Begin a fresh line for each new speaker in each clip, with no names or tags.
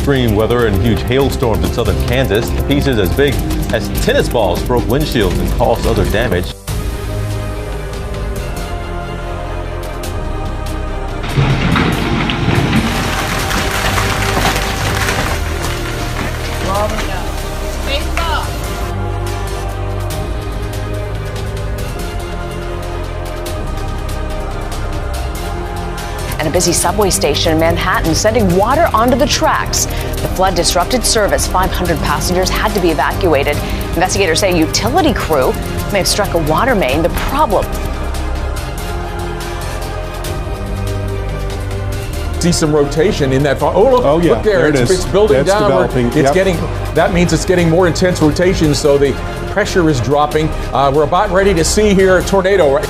extreme weather and huge hailstorms in southern Kansas. Pieces as big as tennis balls broke windshields and caused other damage.
And a busy subway station in Manhattan sending water onto the tracks. The flood disrupted service. 500 passengers had to be evacuated. Investigators say a utility crew may have struck a water main. The problem.
See some rotation in that. Oh, look,
oh, yeah.
Look there.
It is.
It's building
It's
down.
developing.
It's getting. That means it's getting more intense rotation, so the pressure is dropping. We're about ready to see here a tornado. Right?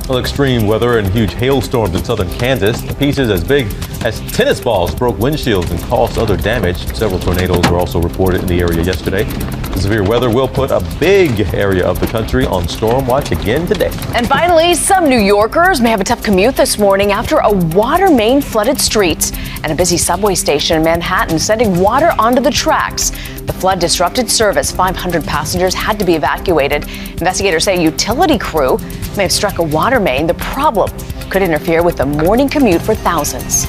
Well, extreme weather and huge hailstorms in southern Kansas. Pieces as big as tennis balls broke windshields and caused other damage. Several tornadoes were also reported in the area yesterday. The severe weather will put a big area of the country on storm watch again today.
And finally, some New Yorkers may have a tough commute this morning after a water main flooded streets and a busy subway station in Manhattan sending water onto the tracks. The flood disrupted service. 500 passengers had to be evacuated. Investigators say a utility crew may have struck a water main. The problem could interfere with the morning commute for thousands.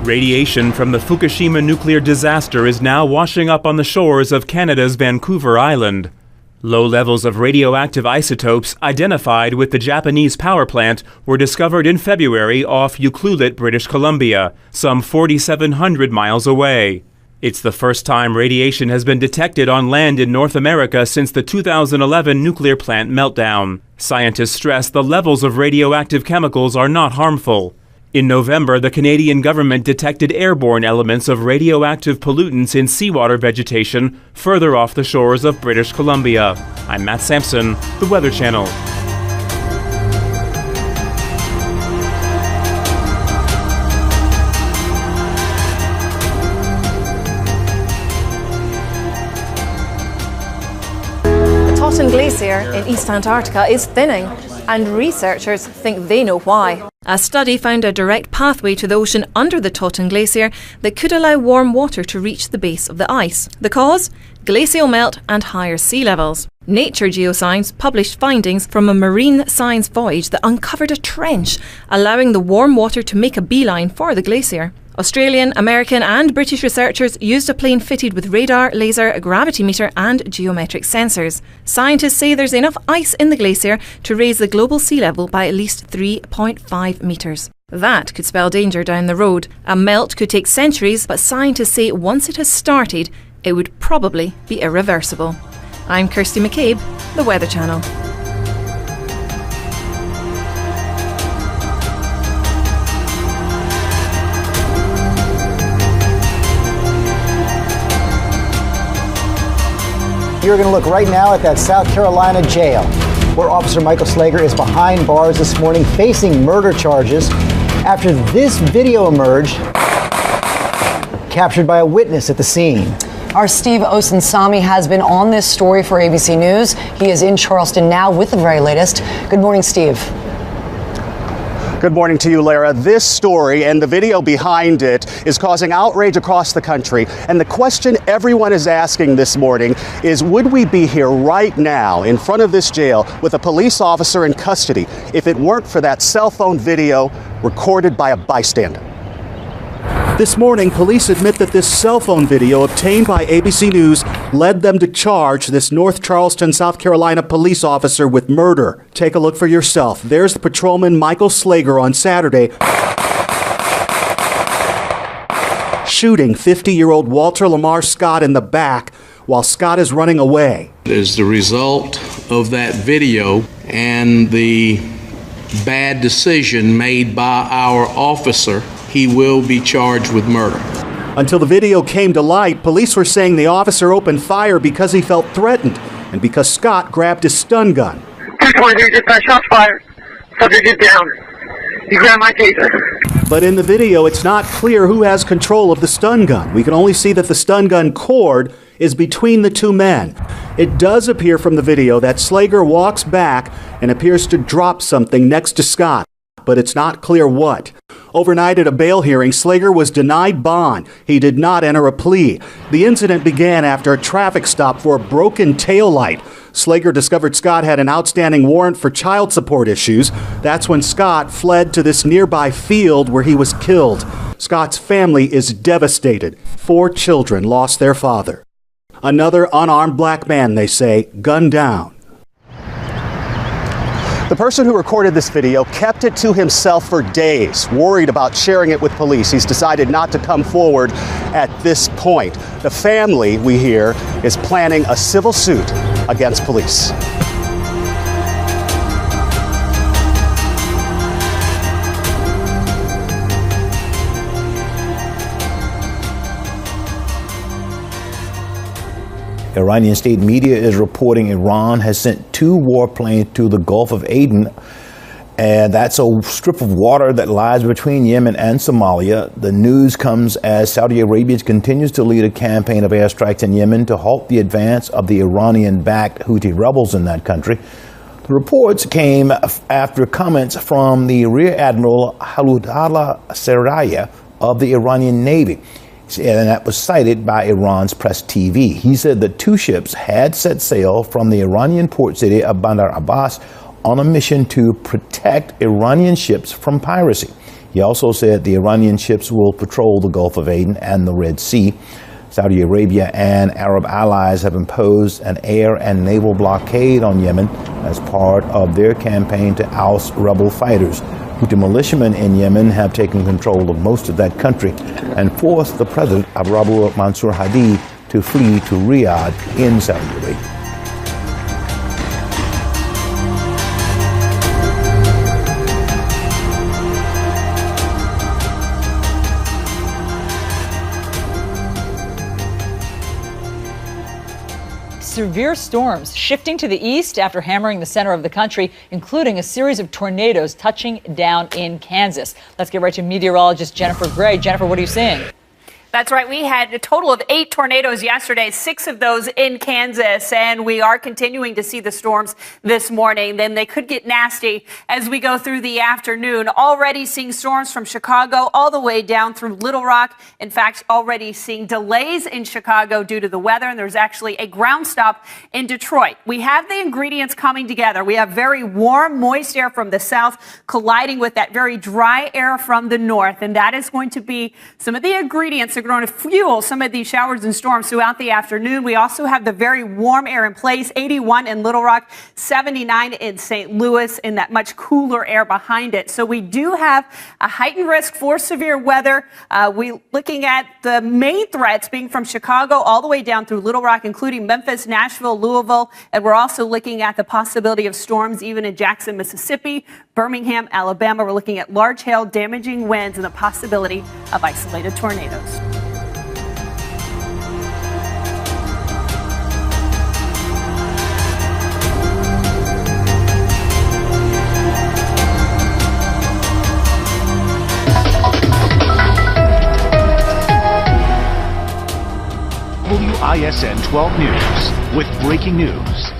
Radiation from the Fukushima nuclear disaster is now washing up on the shores of Canada's Vancouver Island. Low levels of radioactive isotopes identified with the Japanese power plant were discovered in February off Ucluelet, British Columbia, some 4,700 miles away. It's the first time radiation has been detected on land in North America since the 2011 nuclear plant meltdown. Scientists stress the levels of radioactive chemicals are not harmful. In November, the Canadian government detected airborne elements of radioactive pollutants in seawater vegetation further off the shores of British Columbia. I'm Matt Sampson, The Weather Channel.
The Totten Glacier in East Antarctica is thinning, and researchers think they know why. A study found a direct pathway to the ocean under the Totten Glacier that could allow warm water to reach the base of the ice. The cause? Glacial melt and higher sea levels. Nature Geoscience published findings from a marine science voyage that uncovered a trench, allowing the warm water to make a beeline for the glacier. Australian, American and British researchers used a plane fitted with radar, laser, a gravitymeter and geometric sensors. Scientists say there's enough ice in the glacier to raise the global sea level by at least 3.5 metres. That could spell danger down the road. A melt could take centuries, but scientists say once it has started, it would probably be irreversible. I'm Kirsty McCabe, The Weather Channel.
you're going to look right now at that South Carolina jail, where Officer Michael Slager is behind bars this morning facing murder charges after this video emerged, captured by a witness at the scene.
Our Steve Osunsami has been on this story for ABC News. He is in Charleston now with the very latest. Good morning, Steve.
Good morning to you, Lara. This story and the video behind it is causing outrage across the country. And the question everyone is asking this morning is, would we be here right now in front of this jail with a police officer in custody if it weren't for that cell phone video recorded by a bystander? This morning, police admit that this cell phone video obtained by ABC News led them to charge this North Charleston, South Carolina police officer with murder. Take a look for yourself. There's the patrolman Michael Slager on Saturday shooting 50-year-old Walter Lamar Scott in the back while Scott is running away.
As the result of that video and the bad decision made by our officer, he will be charged with murder.
Until the video came to light, police were saying the officer opened fire because he felt threatened and because Scott grabbed his stun gun.
223, dispatch, shots fired. Subject is down. He grabbed my taser.
But in the video, it's not clear who has control of the stun gun. We can only see that the stun gun cord is between the two men. It does appear from the video that Slager walks back and appears to drop something next to Scott, but it's not clear what. Overnight at a bail hearing, Slager was denied bond. He did not enter a plea. The incident began after a traffic stop for a broken taillight. Slager discovered Scott had an outstanding warrant for child support issues. That's when Scott fled to this nearby field where he was killed. Scott's family is devastated. 4 children lost their father. Another unarmed black man, they say, gunned down. The person who recorded this video kept it to himself for days, worried about sharing it with police. He's decided not to come forward at this point. The family, we hear, is planning a civil suit against police.
Iranian state media is reporting Iran has sent 2 warplanes to the Gulf of Aden, and that's a strip of water that lies between Yemen and Somalia. The news comes as Saudi Arabia continues to lead a campaign of airstrikes in Yemen to halt the advance of the Iranian-backed Houthi rebels in that country. The reports came after comments from the Rear Admiral Khalidullah Saraya of the Iranian Navy, and that was cited by Iran's press TV. He said that 2 ships had set sail from the Iranian port city of Bandar Abbas on a mission to protect Iranian ships from piracy. He also said the Iranian ships will patrol the Gulf of Aden and the Red Sea. Saudi Arabia and Arab allies have imposed an air and naval blockade on Yemen as part of their campaign to oust rebel fighters. Houthi militiamen in Yemen have taken control of most of that country and forced the president, Abu Mansur Hadi, to flee to Riyadh in Saudi Arabia.
Severe storms shifting to the east after hammering the center of the country, including a series of tornadoes touching down in Kansas. Let's get right to meteorologist Jennifer Gray. Jennifer, what are you seeing?
That's right. We had a total of 8 tornadoes yesterday, 6 of those in Kansas, and we are continuing to see the storms this morning. Then they could get nasty as we go through the afternoon. Already seeing storms from Chicago all the way down through Little Rock. In fact, already seeing delays in Chicago due to the weather, and there's actually a ground stop in Detroit. We have the ingredients coming together. We have very warm, moist air from the south colliding with that very dry air from the north, and that is going to be some of the ingredients that are going to fuel some of these showers and storms throughout the afternoon. We also have the very warm air in place, 81 in Little Rock, 79 in St. Louis, and that much cooler air behind it. So we do have a heightened risk for severe weather. We're looking at the main threats being from Chicago all the way down through Little Rock, including Memphis, Nashville, Louisville, and we're also looking at the possibility of storms even in Jackson, Mississippi, Birmingham, Alabama. We're looking at large hail, damaging winds, and the possibility of isolated tornadoes.
KISN 12 News with breaking news.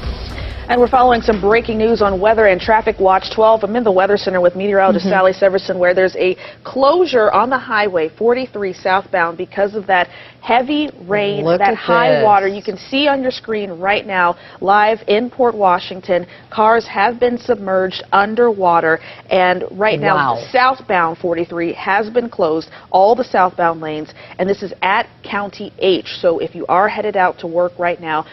And we're following some breaking news on weather and Traffic Watch 12. I'm in the Weather Center with meteorologist Sally Severson, where there's a closure on the highway 43 southbound because of that heavy rain, that high water. You can see on your screen right now, live in Port Washington, cars have been submerged underwater. And right now, southbound 43 has been closed, all the southbound lanes. And this is at County H. So if you are headed out to work right now,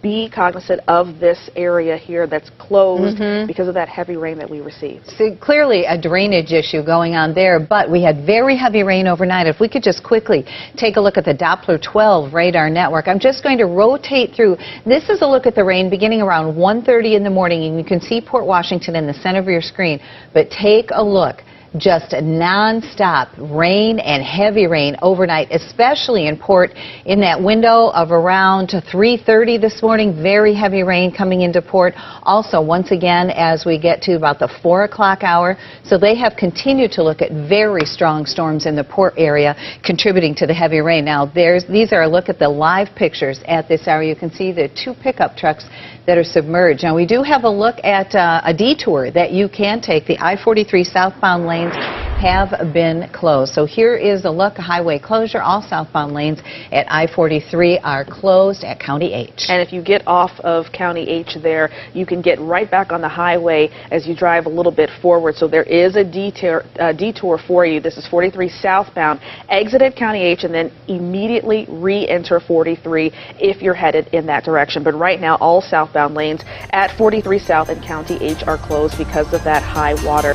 be cognizant of this area here that's closed because of that heavy rain that we received.
So clearly a drainage issue going on there, but we had very heavy rain overnight. If we could just quickly take a look at the Doppler 12 radar network. I'm just going to rotate through. This is a look at the rain beginning around 1:30 in the morning, and you can see Port Washington in the center of your screen. But take a look. Just non-stop rain and heavy rain overnight, especially in Port in that window of around 3:30 this morning. Very heavy rain coming into Port. Also, once again, as we get to about the 4 o'clock hour. So they have continued to look at very strong storms in the Port area, contributing to the heavy rain. Now, these are a look at the live pictures at this hour. You can see the 2 pickup trucks that are submerged. Now, we do have a look at a detour that you can take. The I-43 southbound lanes have been closed. So here is a look, highway closure. All southbound lanes at I-43 are closed at County H.
And if you get off of County H there, you can get right back on the highway as you drive a little bit forward. So there is a detour for you. This is 43 southbound. Exit at County H and then immediately re-enter 43 if you're headed in that direction. But right now, all southbound lanes at 43 South and County H are closed because of that high water.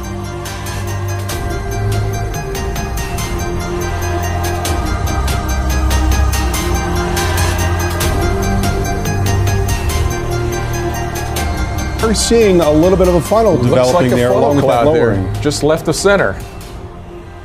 We're seeing a little bit of a funnel developing there along with that lowering.
Just left the center.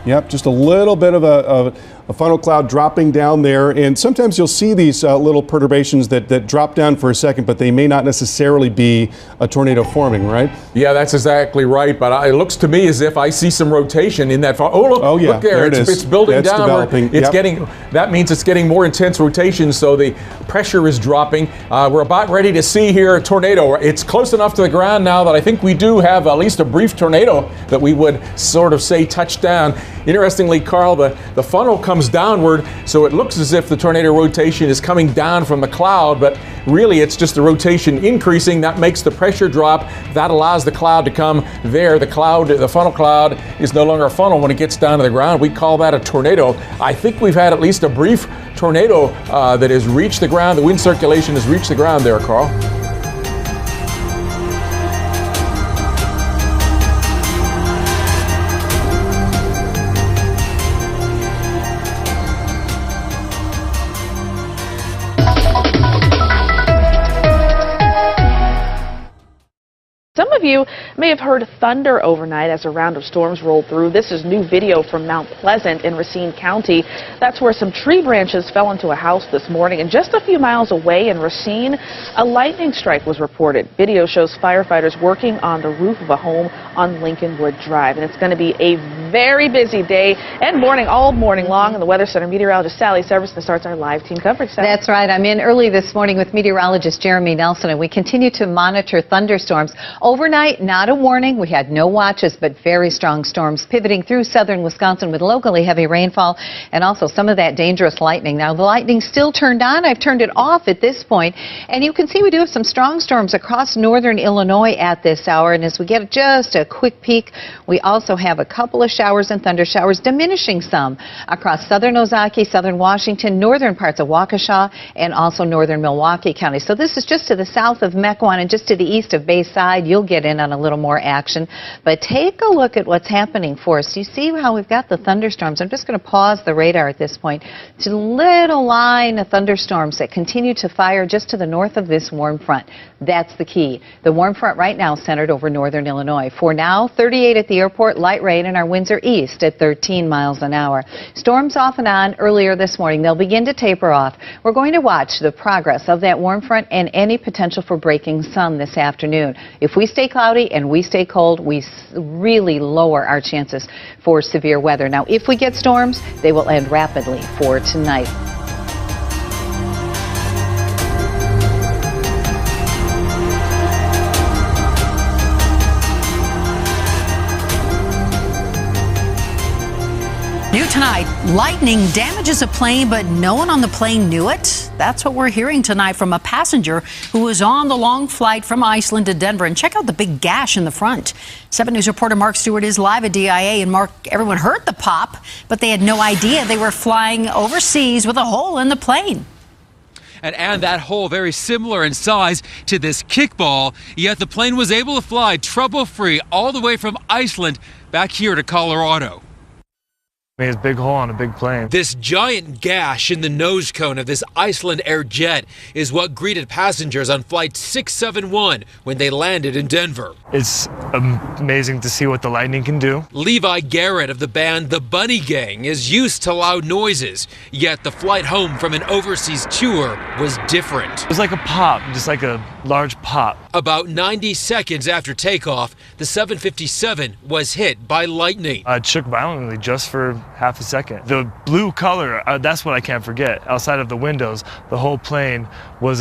Yep, just a little bit of a funnel cloud dropping down there, and sometimes you'll see these little perturbations that drop down for a second, but they may not necessarily be a tornado forming, right?
Yeah, that's exactly right, but it looks to me as if I see some rotation in that. Oh, look, look there, it's building down.
Developing.
It's getting, that means it's getting more intense rotation, so the pressure is dropping. We're about ready to see here a tornado. It's close enough to the ground now that I think we do have at least a brief tornado that we would sort of say touchdown. Interestingly, Carl, the funnel comes downward, so it looks as if the tornado rotation is coming down from the cloud, but really it's just the rotation increasing. That makes the pressure drop. That allows the cloud to come there. The funnel cloud is no longer a funnel when it gets down to the ground. We call that a tornado. I think we've had at least a brief tornado that has reached the ground. The wind circulation has reached the ground there, Carl.
Some of you may have heard thunder overnight as a round of storms rolled through. This is new video from Mount Pleasant in Racine County. That's where some tree branches fell into a house this morning. And just a few miles away in Racine, a lightning strike was reported. Video shows firefighters working on the roof of a home on Lincolnwood Drive. And it's going to be a very busy day and morning, all morning long. In the Weather Center, meteorologist Sally Severson starts our live team coverage. Sally.
That's right. I'm in early this morning with meteorologist Jeremy Nelson, and we continue to monitor thunderstorms. Overnight, not a warning. We had no watches, but very strong storms pivoting through southern Wisconsin with locally heavy rainfall and also some of that dangerous lightning. Now, the lightning's still turned on. I've turned it off at this point, and you can see we do have some strong storms across northern Illinois at this hour. And as we get just a quick peek, we also have a couple of showers and thunder showers, diminishing some across southern Ozaukee, southern Washington, northern parts of Waukesha, and also northern Milwaukee County. So this is just to the south of Mequon and just to the east of Bayside. You'll get in on a little more action. But take a look at what's happening for us. You see how we've got the thunderstorms. I'm just going to pause the radar at this point. It's a little line of thunderstorms that continue to fire just to the north of this warm front. That's the key. The warm front right now centered over northern Illinois. For now, 38 at the airport, light rain, and our winds are east at 13 miles an hour. Storms off and on earlier this morning. They'll begin to taper off. We're going to watch the progress of that warm front and any potential for breaking sun this afternoon. If we stay cloudy and we stay cold, we really lower our chances for severe weather. Now, if we get storms, they will end rapidly for tonight.
tonight, lightning damages a plane, but no one on the plane knew it. That's what we're hearing tonight from a passenger who was on the long flight from Iceland to Denver. And check out the big gash in the front. 7 News reporter Mark Stewart is live at DIA. And Mark, everyone heard the pop, but they had no idea they were flying overseas with a hole in the plane.
And that hole very similar in size to this kickball, yet the plane was able to fly trouble-free all the way from Iceland back here to Colorado.
It's a big hole on a big plane.
This giant gash in the nose cone of this Iceland Air jet is what greeted passengers on Flight 671 when they landed in Denver.
It's amazing to see what the lightning can do.
Levi Garrett of the band The Bunny Gang is used to loud noises, yet the flight home from an overseas tour was different.
It was like a pop, just like a large pop.
About 90 seconds after takeoff, the 757 was hit by lightning.
It shook violently just for half a second. The blue color, that's what I can't forget. Outside of the windows, the whole plane was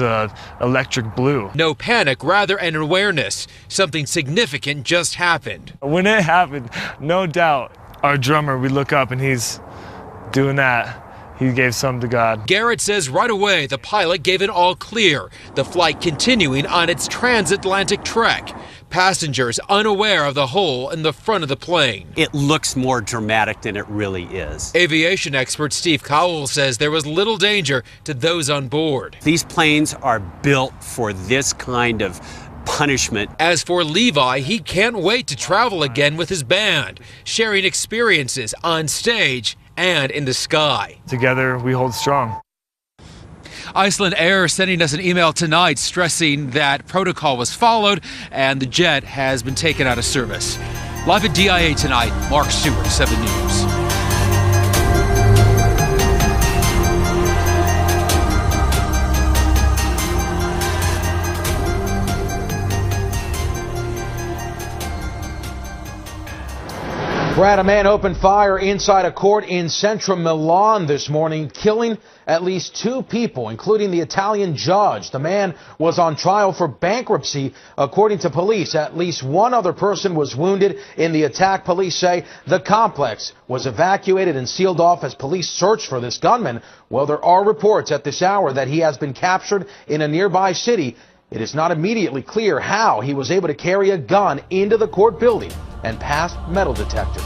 electric blue.
No panic, rather an awareness. Something significant just happened.
When it happened, no doubt, our drummer, we look up and he's doing that. He gave some to God.
Garrett says right away the pilot gave an all clear, the flight continuing on its transatlantic trek. Passengers unaware of the hole in the front of the plane.
It looks more dramatic than it really is.
Aviation expert Steve Cowell says there was little danger to those on board.
These planes are built for this kind of punishment.
As for Levi, he can't wait to travel again with his band, sharing experiences on stage and in the sky.
Together we hold strong.
Iceland Air sending us an email tonight stressing that protocol was followed and the jet has been taken out of service. Live at DIA tonight, Mark Stewart, 7 News.
Brad, a man opened fire inside a court in central Milan this morning, killing at least 2 people, including the Italian judge. The man was on trial for bankruptcy, according to police. At least 1 other person was wounded in the attack. Police say the complex was evacuated and sealed off as police search for this gunman. Well, there are reports at this hour that he has been captured in a nearby city. It is not immediately clear how he was able to carry a gun into the court building and past metal detectors.